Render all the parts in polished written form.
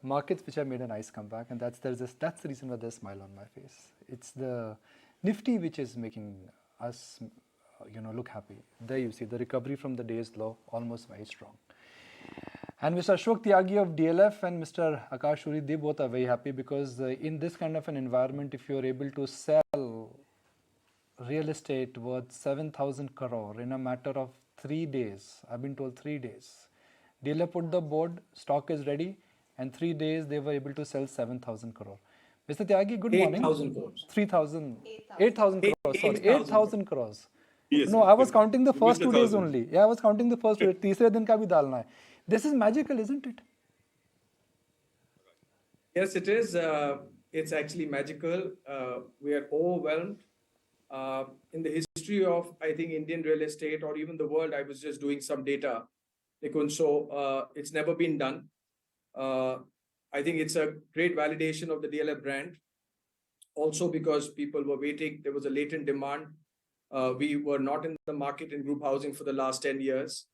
markets which have made a nice comeback, and that's the reason why there's a smile on my face. It's the Nifty which is making us, look happy. There you see the recovery from the day's low, almost very strong. And Mr. Ashok Tyagi of DLF and Mr. Akash Ohri, they both are very happy because in this kind of an environment, if you're able to sell real estate worth 7,000 crore in a matter of 3 days, I've been told 3 days. DLF put the board, stock is ready, and 3 days they were able to sell 7,000 crore. Mr. Tyagi, good morning. 8,000 crores. 3,000. 8,000 crores. Sorry, 8,000 crores. Yes, no, I was counting the first 2 days 1,000. only. Yeah, I was counting the first 2 days. तीसरे दिन का भी डालना है. This is magical, isn't it? Yes, it is. It's actually magical. We are overwhelmed. In the history of, I think, Indian real estate or even the world, I was just doing some data, Nikuj. So it's never been done. I think it's a great validation of the DLF brand. Also because people were waiting, there was a latent demand. We were not in the market in group housing for the last 10 years.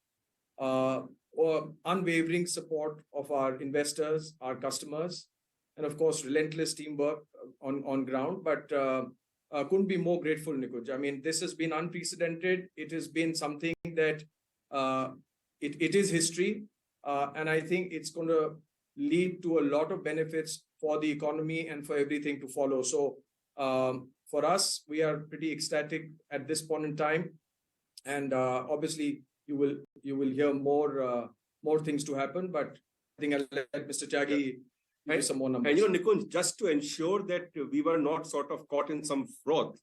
Or unwavering support of our investors, our customers, and of course, relentless teamwork on ground. But couldn't be more grateful, Nikuj. I mean, this has been unprecedented. It has been something that it is history. And I think it's going to lead to a lot of benefits for the economy and for everything to follow. So for us, we are pretty ecstatic at this point in time. And obviously, you will hear more things to happen. But I think I'll let Mr. Tyagi give you some more numbers. And Nikuj, just to ensure that we were not sort of caught in some froth,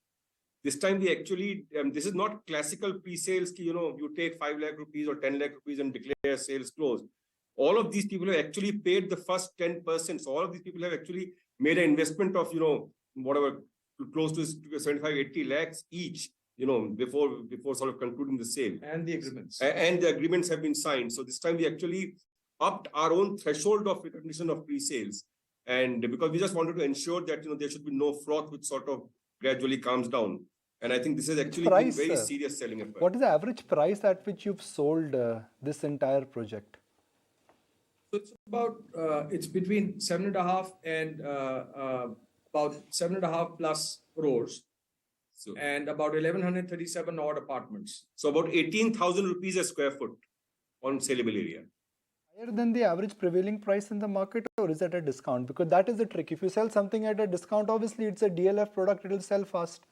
this time we actually, this is not classical pre-sales, you take 5 lakh rupees or 10 lakh rupees and declare sales closed. All of these people have actually paid the first 10%. So all of these people have actually made an investment of, whatever, close to 75, 80 lakhs each, before sort of concluding the sale. And the agreements. And the agreements have been signed. So this time we actually upped our own threshold of recognition of pre-sales. And because we just wanted to ensure that, there should be no froth which sort of gradually calms down. And I think this has actually been very serious selling effort. What is the average price at which you've sold this entire project? So it's about, it's between 7.5 and about 7.5 plus crores. So, and about 1,137 odd apartments. So about 18,000 rupees a square foot on saleable area. Higher than the average prevailing price in the market, or is that a discount? Because that is the trick. If you sell something at a discount, obviously it's a DLF product, it will sell fast.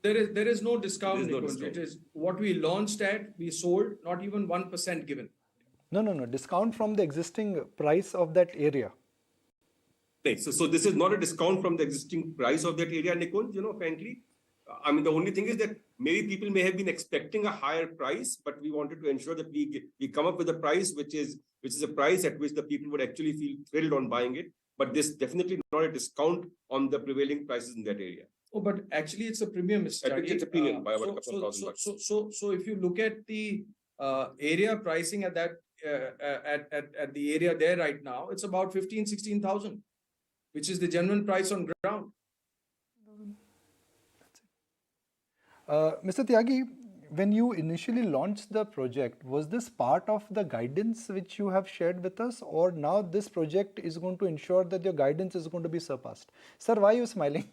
There is no discount. It is what we launched at, we sold, not even 1% given. No. Discount from the existing price of that area. Right. So this is not a discount from the existing price of that area, Nikuj, frankly. I mean, the only thing is that maybe people may have been expecting a higher price, but we wanted to ensure that we come up with a price which is a price at which the people would actually feel thrilled on buying it. But this definitely not a discount on the prevailing prices in that area. Oh, but actually it's a premium. It's a premium by about a couple of thousand bucks. So if you look at the area pricing at that at the area there right now, it's about 16,000. Which is the genuine price on ground. Mr. Tyagi, when you initially launched the project, was this part of the guidance which you have shared with us, or now this project is going to ensure that your guidance is going to be surpassed? Sir, why are you smiling?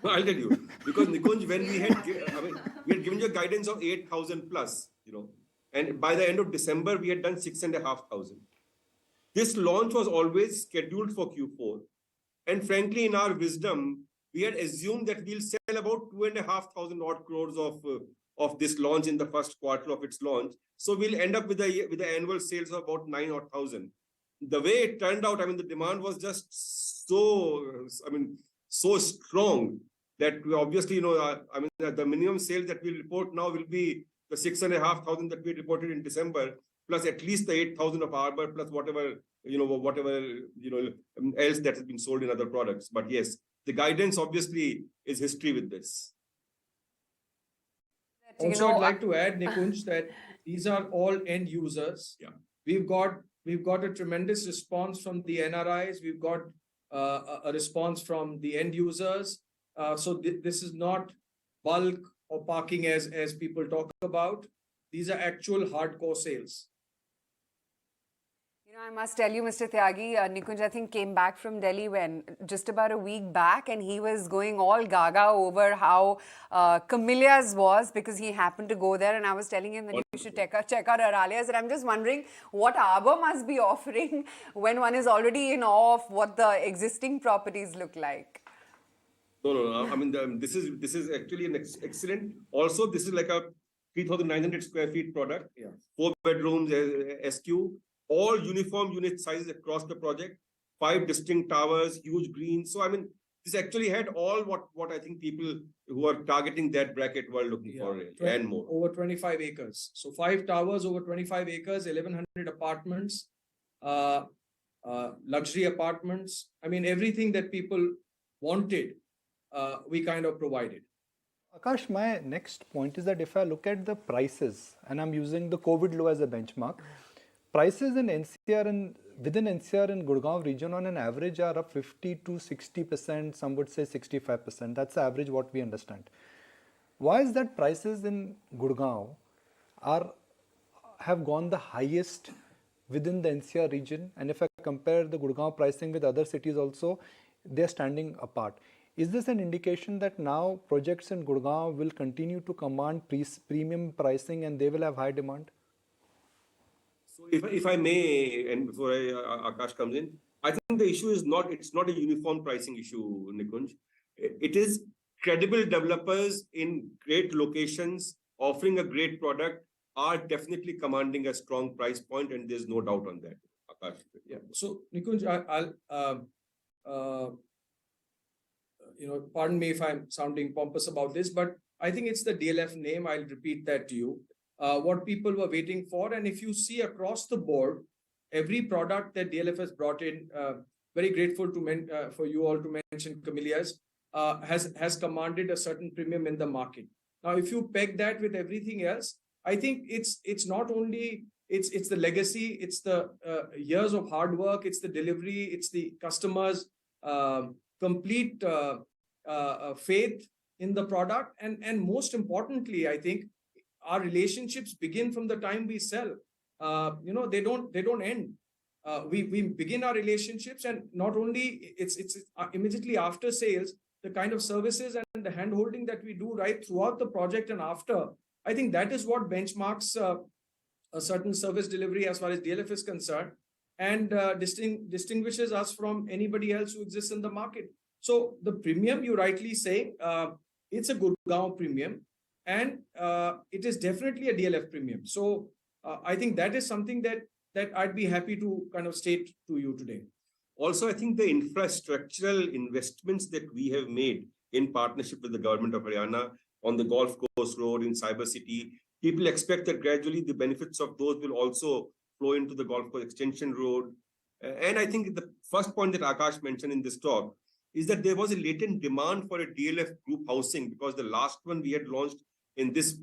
No, I'll tell you. Because Nikuj, when we had given you a guidance of 8,000 plus, and by the end of December, we had done 6,500. This launch was always scheduled for Q4. And frankly, in our wisdom, we had assumed that we'll sell about 2,500 odd crores of this launch in the first quarter of its launch. So we'll end up with the annual sales of about 9,000. The way it turned out, the demand was just so strong that we obviously, the minimum sales that we'll report now will be the 6,500 that we reported in December, plus at least the 8,000 of Arbour, plus whatever else that has been sold in other products. But yes, the guidance obviously is history with this. Also, I'd like to add, Nikuj, that these are all end users. Yeah. We've got a tremendous response from the NRIs. We've got a response from the end users. So this is not bulk or parking as people talk about. These are actual hardcore sales. I must tell you, Mr. Tyagi, Nikuj, I think, came back from Delhi just about a week back, and he was going all gaga over how Camellias was because he happened to go there, and I was telling him that you should check out Aralias, and I'm just wondering what Arbour must be offering when one is already in awe of what the existing properties look like. No. I mean, this is actually an excellent. Also, this is like a 3,900 square feet product. Yeah. 4 bedrooms, SQ, all uniform unit sizes across the project. 5 distinct towers, huge greens. So I mean, this actually had all what I think people who are targeting that bracket were looking for, and more. Over 25 acres. So 5 towers over 25 acres, 1,100 apartments, luxury apartments. I mean, everything that people wanted, we kind of provided. Akash, my next point is that if I look at the prices, and I'm using the COVID low as a benchmark, prices in NCR and within NCR and Gurgaon region on an average are up 50 to 60%, some would say 65%. That's the average what we understand. Why is that prices in Gurgaon have gone the highest within the NCR region? And if I compare the Gurgaon pricing with other cities also, they're standing apart. Is this an indication that now projects in Gurgaon will continue to command premium pricing and they will have high demand? So if I may, and before Akash comes in, I think the issue is it's not a uniform pricing issue, Nikunj. It is credible developers in great locations offering a great product are definitely commanding a strong price point, and there's no doubt on that. Akash. Yeah. So Nikunj, pardon me if I'm sounding pompous about this, but I think it's the DLF name. I'll repeat that to you. What people were waiting for, and if you see across the board, every product that DLF has brought in, very grateful for you all to mention Camellias, has commanded a certain premium in the market. Now, if you peg that with everything else, I think it's not only it's the legacy, it's the years of hard work, it's the delivery, it's the customers' complete faith in the product, and most importantly, I think our relationships begin from the time we sell. They don't end. We begin our relationships, and not only it's immediately after sales, the kind of services and the hand-holding that we do right throughout the project and after. I think that is what benchmarks a certain service delivery as far as DLF is concerned, and distinguishes us from anybody else who exists in the market. So the premium, you rightly say, it's a Gurgaon premium, and it is definitely a DLF premium. So I think that is something that I'd be happy to kind of state to you today. Also, I think the infrastructural investments that we have made in partnership with the government of Haryana on the Golf Course Road, in Cyber City, people expect that gradually the benefits of those will also flow into the Golf Course Extension Road. And I think the first point that Akash mentioned in this talk is that there was a latent demand for a DLF group housing, because the last one we had launched in this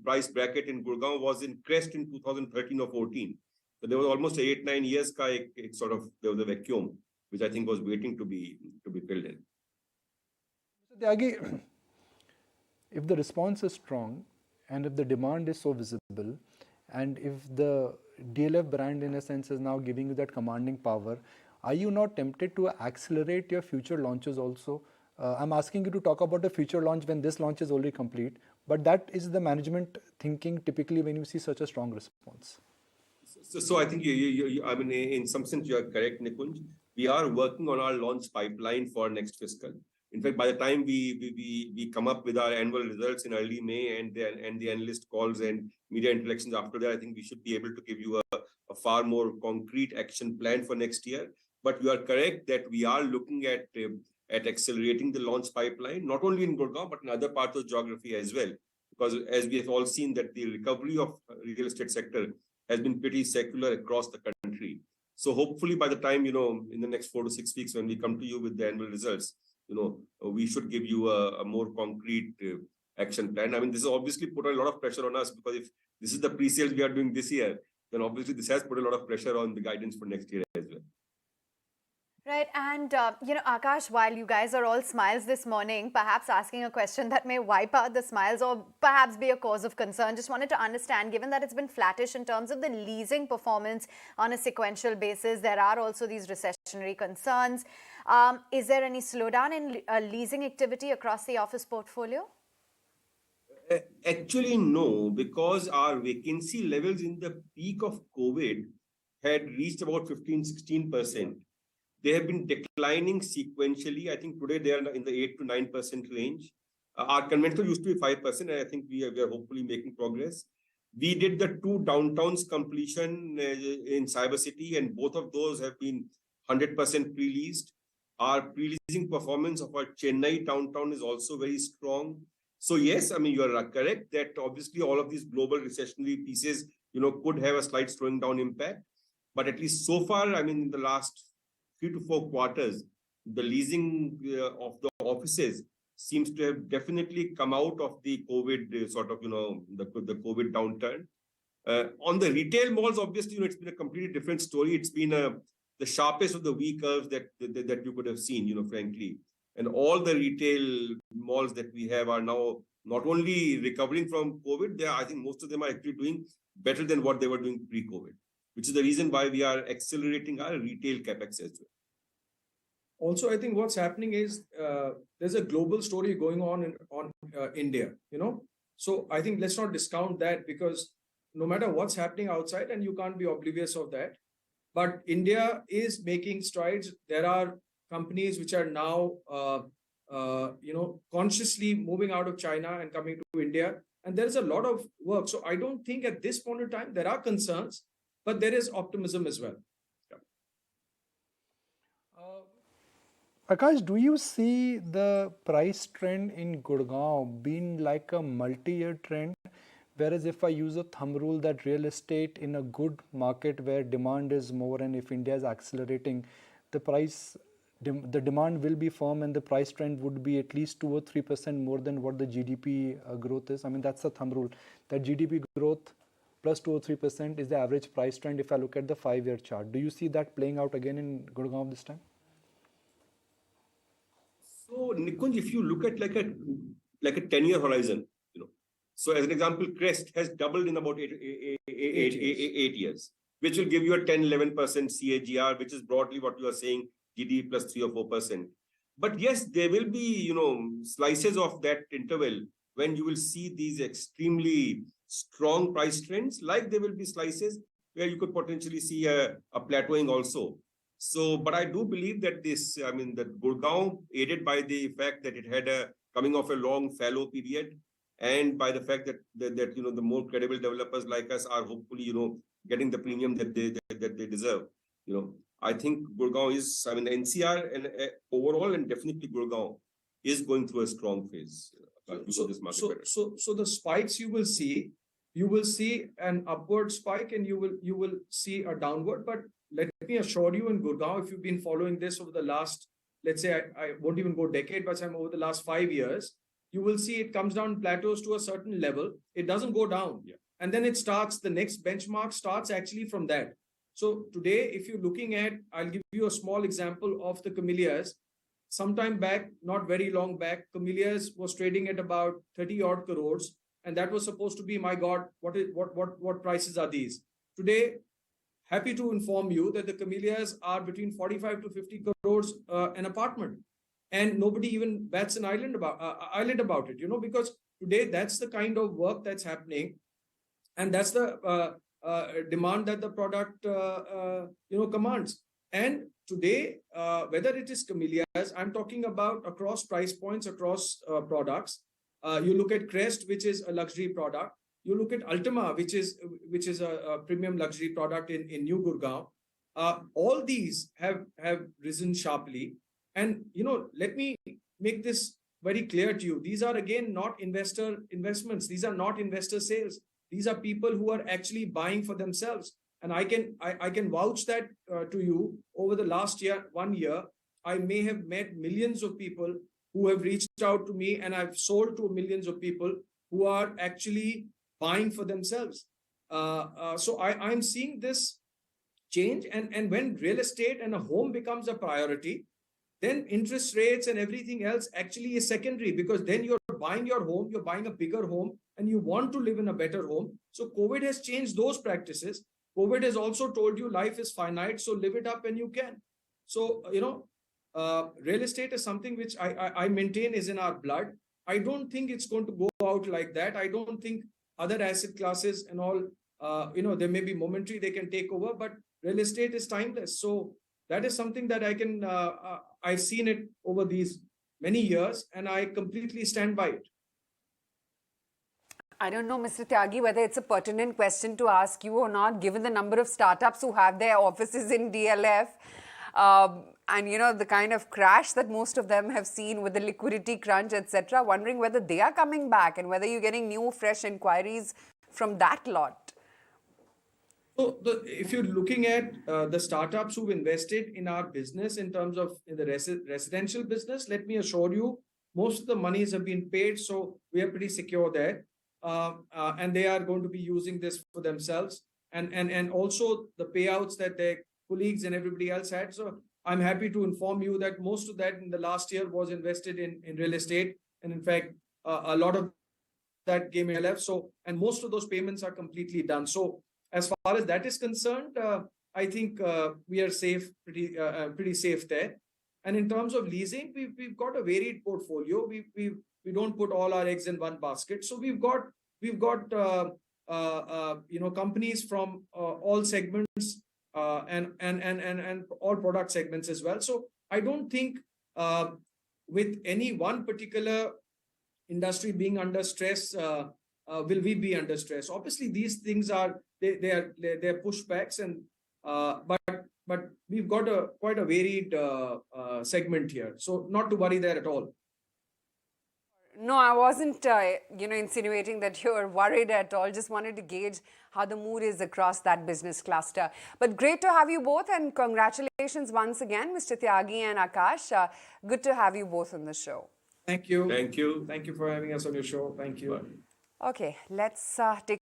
price bracket in Gurgaon was in Crest in 2013 or 14. So there was almost 8-9 years there was a vacuum, which I think was waiting to be filled in. Mr. Tyagi, if the response is strong and if the demand is so visible, and if the DLF brand in a sense is now giving you that commanding power, are you not tempted to accelerate your future launches also? I'm asking you to talk about a future launch when this launch is already complete, but that is the management thinking typically when you see such a strong response. So I think I mean, in some sense, you are correct, Nikunj. We are working on our launch pipeline for next fiscal. In fact, by the time we come up with our annual results in early May and the analyst calls and media interactions after that, I think we should be able to give you a far more concrete action plan for next year. But you are correct that we are looking at accelerating the launch pipeline, not only in Gurgaon, but in other parts of the geography as well. Because as we have all seen that the recovery of real estate sector has been pretty secular across the country. So hopefully by the time, in the next 4 to 6 weeks, when we come to you with the annual results, we should give you a more concrete action plan. I mean, this has obviously put a lot of pressure on us, because if this is the pre-sales we are doing this year, then obviously this has put a lot of pressure on the guidance for next year as well. Right, and Akash, while you guys are all smiles this morning, perhaps asking a question that may wipe out the smiles or perhaps be a cause of concern, just wanted to understand, given that it's been flattish in terms of the leasing performance on a sequential basis, there are also these recessionary concerns. Is there any slowdown in leasing activity across the office portfolio? Actually, no, because our vacancy levels in the peak of COVID had reached about 15-16%. They have been declining sequentially. I think today they are in the 8 to 9% range. Our conventional used to be 5%, and I think we are hopefully making progress. We did the 2 downtowns completion in Cyber City, and both of those have been 100% pre-leased. Our pre-leasing performance of our Chennai downtown is also very strong. So yes, I mean, you are correct that obviously all of these global recessionary pieces, could have a slight slowing down impact. But at least so far, I mean, in the last 3 to 4 quarters, the leasing of the offices seems to have definitely come out of the COVID sort of, the COVID downturn. On the retail malls, obviously, it's been a completely different story. It's been the sharpest of the V curves that you could have seen, frankly. And all the retail malls that we have are now not only recovering from COVID, I think most of them are actually doing better than what they were doing pre-COVID, which is the reason why we are accelerating our retail capex as well. Also, I think what's happening is there's a global story going on in India, So I think let's not discount that, because no matter what's happening outside, and you can't be oblivious of that, but India is making strides. There are companies which are now, consciously moving out of China and coming to India. And there's a lot of work. So I don't think at this point in time, there are concerns, but there is optimism as well. Akash, do you see the price trend in Gurgaon being like a multi-year trend? Whereas if I use a thumb rule that real estate in a good market where demand is more, and if India is accelerating, the demand will be firm and the price trend would be at least 2 or 3% more than what the GDP growth is. I mean, that's a thumb rule, that GDP growth plus 2 or 3% is the average price trend if I look at the 5-year chart. Do you see that playing out again in Gurgaon this time? So, Nikunj, if you look at like a 10-year horizon, so as an example, Crest has doubled in about 8 years, which will give you a 10-11% CAGR, which is broadly what you are saying, GDP plus 3 or 4%. But yes, there will be, slices of that interval when you will see these extremely strong price trends, like there will be slices where you could potentially see a plateauing also. So, but I do believe that that Gurgaon, aided by the fact that it had a coming off a long fallow period, and by the fact that the more credible developers like us are hopefully, getting the premium that they deserve, I think Gurgaon is, NCR and overall, and definitely Gurgaon is going through a strong phase. So the spikes you will see an upward spike, and you will see a downward. But let me assure you, in Gurgaon, if you've been following this over the last, let's say, I won't even go decade, but over the last 5 years, you will see it comes down, plateaus to a certain level. It doesn't go down. Yeah. And then it starts, the next benchmark starts actually from that. So today, if you're looking at, I'll give you a small example of the Camellias. Sometime back, not very long back, Camellias was trading at about 30 odd crores. And that was supposed to be, my God, what prices are these? Today, happy to inform you that the Camellias are between 45 to 50 crores an apartment. And nobody even bats an eyelid about it, because today that's the kind of work that's happening. And that's the demand that the product, commands. And today, whether it is Camellias, I'm talking about across price points, across products. You look at Crest, which is a luxury product. You look at Ultima, which is a premium luxury product in New Gurgaon. All these have risen sharply. And, let me make this very clear to you. These are, again, not investor investments. These are not investor sales. These are people who are actually buying for themselves. And I can vouch that to you. Over the last 1 year, I may have met millions of people who have reached out to me, and I've sold to millions of people who are actually buying for themselves. So I'm seeing this change. And when real estate and a home becomes a priority, then interest rates and everything else actually is secondary, because then you're buying your home, you're buying a bigger home, and you want to live in a better home. So COVID has changed those practices. COVID has also told you life is finite, so live it up when you can. So, real estate is something which I maintain is in our blood. I don't think it's going to go out like that. I don't think other asset classes and all, there may be momentary, they can take over, but real estate is timeless. So that is something that I've seen it over these many years, and I completely stand by it. I don't know, Mr. Tyagi, whether it's a pertinent question to ask you or not, given the number of startups who have their offices in DLF. And, the kind of crash that most of them have seen with the liquidity crunch, etc. Wondering whether they are coming back and whether you're getting new, fresh inquiries from that lot. So if you're looking at the startups who've invested in our business in terms of in the residential business, let me assure you, most of the monies have been paid. So we are pretty secure there. And they are going to be using this for themselves. And also the payouts that their colleagues and everybody else had. So I'm happy to inform you that most of that in the last year was invested in real estate. And in fact, a lot of that came in DLF. So, and most of those payments are completely done. So as far as that is concerned, I think we are safe, pretty safe there. And in terms of leasing, we've got a varied portfolio. We don't put all our eggs in one basket. So we've got companies from all segments and all product segments as well. So I don't think with any one particular industry being under stress, will we be under stress? Obviously, these things are they're pushbacks, and but we've got quite a varied segment here. So not to worry there at all. No, I wasn't, insinuating that you're worried at all. Just wanted to gauge how the mood is across that business cluster. But great to have you both, and congratulations once again, Mr. Tyagi and Akash. Good to have you both on the show. Thank you. Thank you. Thank you for having us on your show. Thank you. Okay, let's take